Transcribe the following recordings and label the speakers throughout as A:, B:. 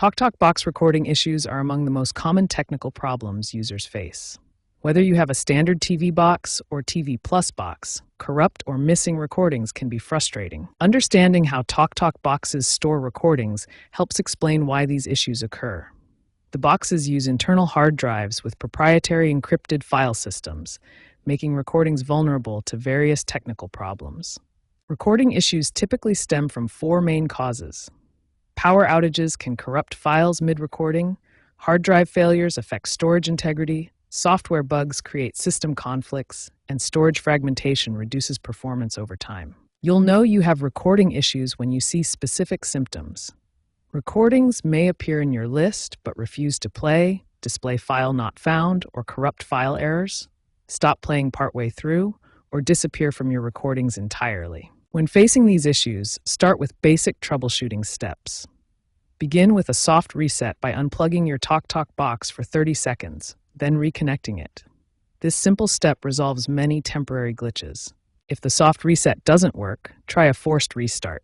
A: TalkTalk box recording issues are among the most common technical problems users face. Whether you have a standard TV box or TV Plus box, corrupt or missing recordings can be frustrating. Understanding how TalkTalk boxes store recordings helps explain why these issues occur. The boxes use internal hard drives with proprietary encrypted file systems, making recordings vulnerable to various technical problems. Recording issues typically stem from four main causes. Power outages can corrupt files mid-recording, hard drive failures affect storage integrity, software bugs create system conflicts, and storage fragmentation reduces performance over time. You'll know you have recording issues when you see specific symptoms. Recordings may appear in your list but refuse to play, display file not found, or corrupt file errors, stop playing partway through, or disappear from your recordings entirely. When facing these issues, start with basic troubleshooting steps. Begin with a soft reset by unplugging your TalkTalk box for 30 seconds, then reconnecting it. This simple step resolves many temporary glitches. If the soft reset doesn't work, try a forced restart.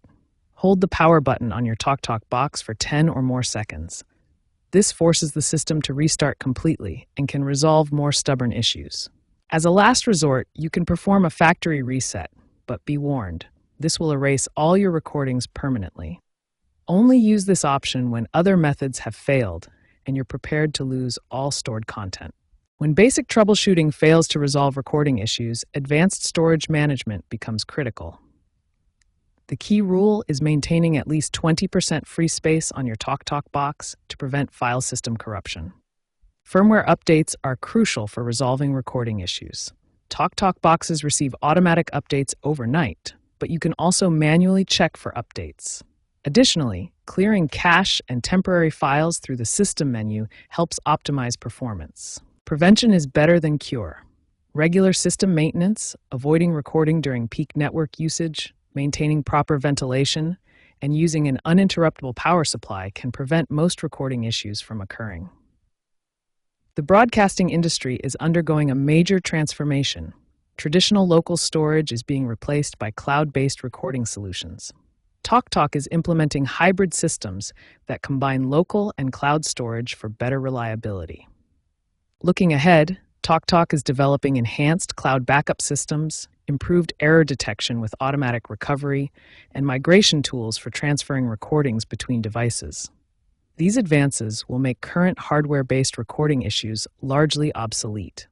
A: Hold the power button on your TalkTalk box for 10 or more seconds. This forces the system to restart completely and can resolve more stubborn issues. As a last resort, you can perform a factory reset, but be warned, this will erase all your recordings permanently. Only use this option when other methods have failed and you're prepared to lose all stored content. When basic troubleshooting fails to resolve recording issues, advanced storage management becomes critical. The key rule is maintaining at least 20% free space on your TalkTalk box to prevent file system corruption. Firmware updates are crucial for resolving recording issues. TalkTalk boxes receive automatic updates overnight, but you can also manually check for updates. Additionally, clearing cache and temporary files through the System menu helps optimize performance. Prevention is better than cure. Regular system maintenance, avoiding recording during peak network usage, maintaining proper ventilation, and using an uninterruptible power supply can prevent most recording issues from occurring. The broadcasting industry is undergoing a major transformation. Traditional local storage is being replaced by cloud-based recording solutions. TalkTalk is implementing hybrid systems that combine local and cloud storage for better reliability. Looking ahead, TalkTalk is developing enhanced cloud backup systems, improved error detection with automatic recovery, and migration tools for transferring recordings between devices. These advances will make current hardware-based recording issues largely obsolete.